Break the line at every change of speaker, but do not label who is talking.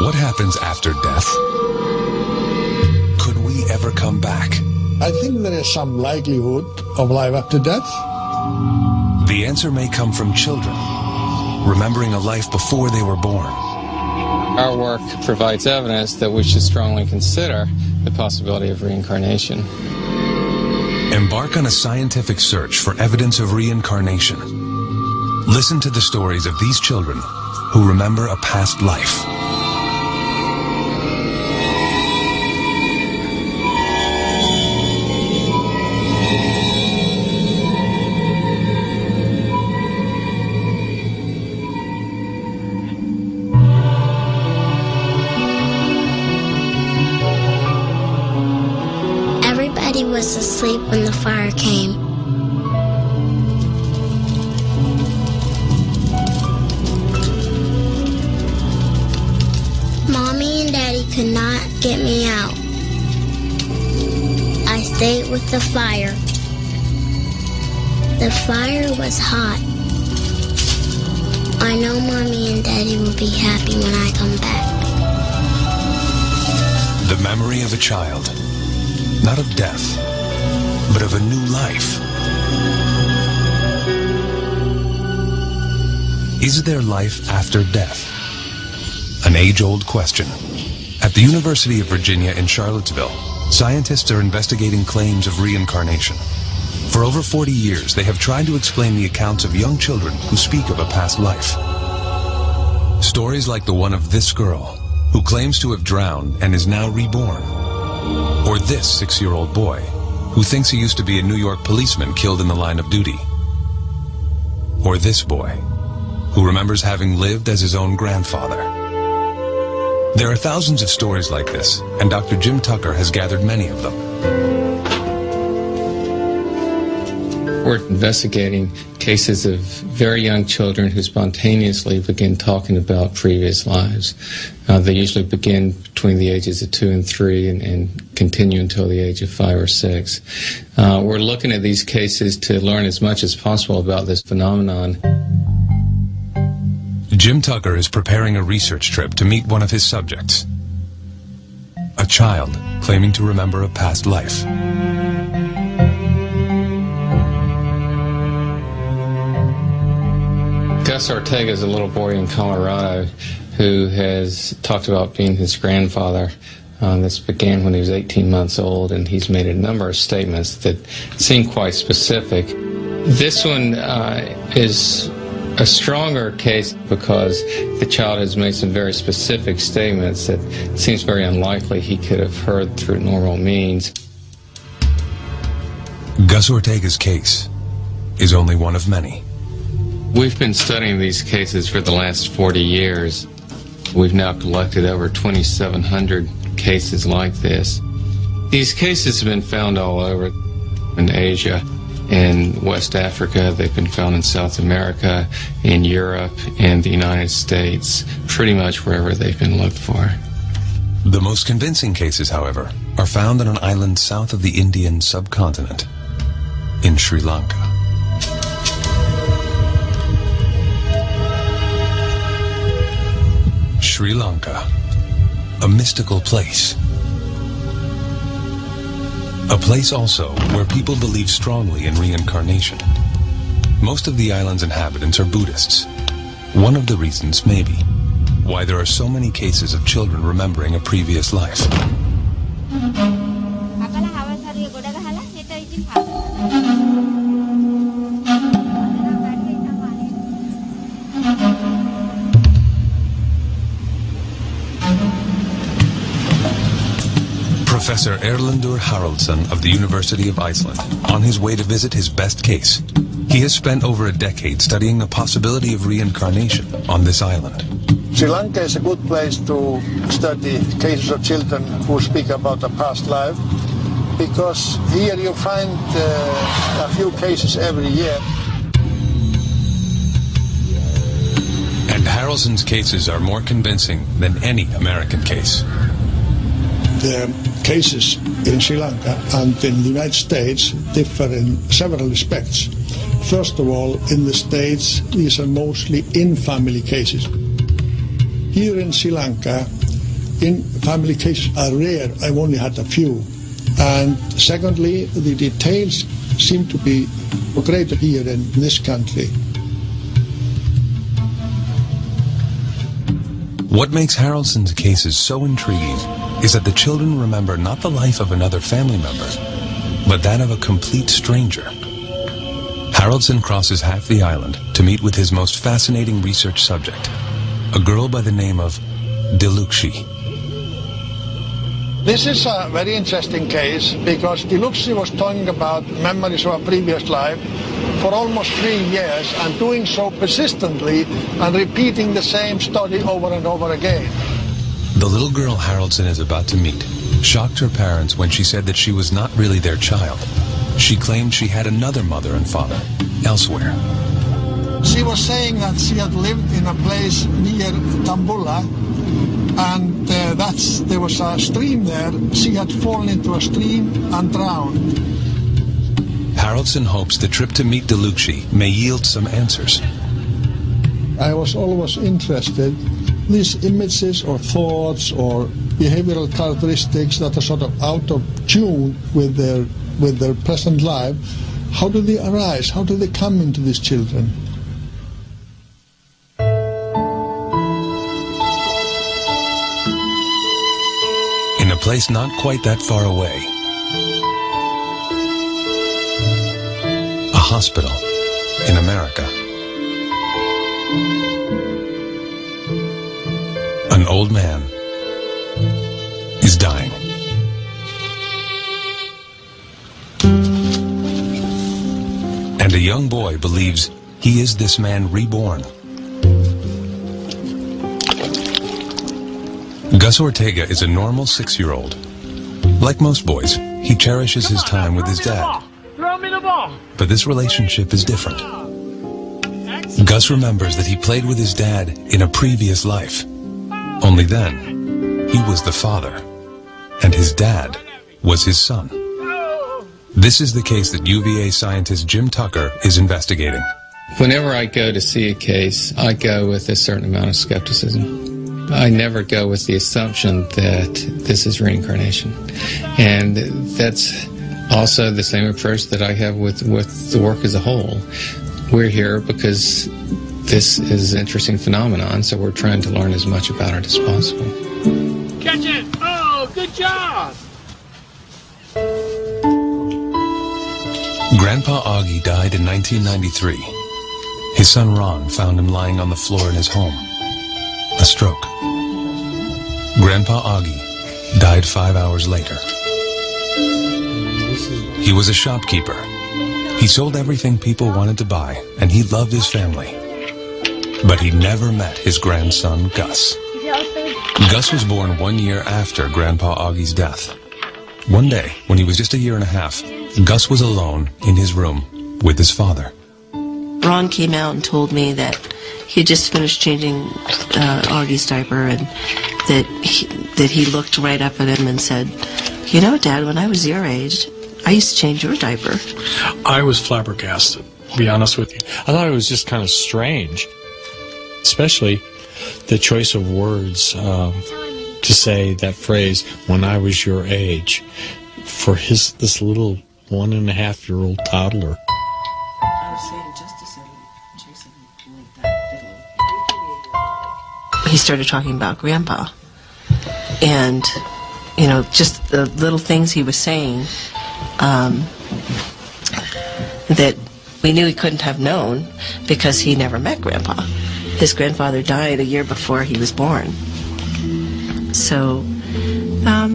What happens after death? Could we ever come back?
I think there is some likelihood of life after death.
The answer may come from children, remembering a life before they were born.
Our work provides evidence that we should strongly consider the possibility of reincarnation.
Embark on a scientific search for evidence of reincarnation. Listen to the stories of these children who remember a past life.
Everybody was asleep when the fire came. Mommy and Daddy could not get me out. I stayed with the fire. The fire was hot. I know Mommy and Daddy will be happy when I come back.
The memory of a child, not of death, but of a new life. Is there life after death? An age-old question. At the University of Virginia in Charlottesville, scientists are investigating claims of reincarnation. For over 40 years, they have tried to explain the accounts of young children who speak of a past life. Stories like the one of this girl, who claims to have drowned and is now reborn. Or this 6-year-old boy, who thinks he used to be a New York policeman killed in the line of duty. Or this boy, who remembers having lived as his own grandfather. There are thousands of stories like this, and Dr. Jim Tucker has gathered many of them.
We're investigating cases of very young children who spontaneously begin talking about previous lives. They usually begin between the ages of 2 and 3 and continue until the age of 5 or 6. We're looking at these cases to learn as much as possible about this phenomenon.
Jim Tucker is preparing a research trip to meet one of his subjects, a child claiming to remember a past life.
Gus Ortega is a little boy in Colorado who has talked about being his grandfather. This began when he was 18 months old, and he's made a number of statements that seem quite specific. This one is a stronger case because the child has made some very specific statements that it seems very unlikely he could have heard through normal means.
Gus Ortega's case is only one of many.
We've been studying these cases for the last 40 years. We've now collected over 2,700 cases like this. These cases have been found all over in Asia, in West Africa, they've been found in South America, in Europe, and the United States, pretty much wherever they've been looked for.
The most convincing cases, however, are found on an island south of the Indian subcontinent, in Sri Lanka. Sri Lanka, a mystical place. A place also where people believe strongly in reincarnation. Most of the island's inhabitants are Buddhists. One of the reasons may be why there are so many cases of children remembering a previous life. Professor Erlendur Haraldsson of the University of Iceland, on his way to visit his best case. He has spent over a decade studying the possibility of reincarnation on this island.
Sri Lanka is a good place to study cases of children who speak about a past life, because here you find a few cases every year.
And Haraldsson's cases are more convincing than any American case.
The cases in Sri Lanka and in the United States differ in several respects. First of all, in the States, these are mostly in-family cases. Here in Sri Lanka, in family cases are rare. I've only had a few. And secondly, the details seem to be greater here in this country.
What makes Haraldson's cases so intriguing is that the children remember not the life of another family member, but that of a complete stranger. Haraldson crosses half the island to meet with his most fascinating research subject, a girl by the name of Diluxi.
This is a very interesting case because Diluxi was talking about memories of a previous life for almost 3 years and doing so persistently and repeating the same story over and over again.
The little girl Haraldson is about to meet shocked her parents when she said that she was not really their child. She claimed she had another mother and father elsewhere.
She was saying that she had lived in a place near Tambula, and there was a stream there. She had fallen into a stream and drowned.
Haraldson hopes the trip to meet Diluxi may yield some answers.
I was always interested in these images or thoughts or behavioral characteristics that are sort of out of tune with their present life. How do they arise? How do they come into these children?
In a place not quite that far away, a hospital in America. An old man is dying. And a young boy believes he is this man reborn. Gus Ortega is a normal 6-year-old. Like most boys, he cherishes his time with his dad.
Throw me the ball.
But this relationship is different. Gus remembers that he played with his dad in a previous life. Only then, he was the father, and his dad was his son. This is the case that UVA scientist Jim Tucker is investigating.
Whenever I go to see a case, I go with a certain amount of skepticism. I never go with the assumption that this is reincarnation. And that's also the same approach that I have with the work as a whole. We're here because this is an interesting phenomenon, so we're trying to learn as much about it as possible.
Catch it! Oh, good job!
Grandpa Augie died in 1993. His son Ron found him lying on the floor in his home. A stroke. Grandpa Augie died 5 hours later. He was a shopkeeper. He sold everything people wanted to buy, and he loved his family. But he never met his grandson, Gus. Gus was born 1 year after Grandpa Augie's death. One day, when he was just 1.5 years, Gus was alone in his room with his father.
Ron came out and told me that he had just finished changing Augie's diaper, and that he looked right up at him and said, "You know, Dad, when I was your age, I used to change your diaper."
I was flabbergasted, to be honest with you. I thought it was just kind of strange, especially the choice of words to say that phrase, "when I was your age," for this little 1.5-year-old toddler.
I was saying Jason like that. He started talking about Grandpa, and just the little things he was saying that we knew he couldn't have known because he never met Grandpa. His grandfather died a year before he was born. So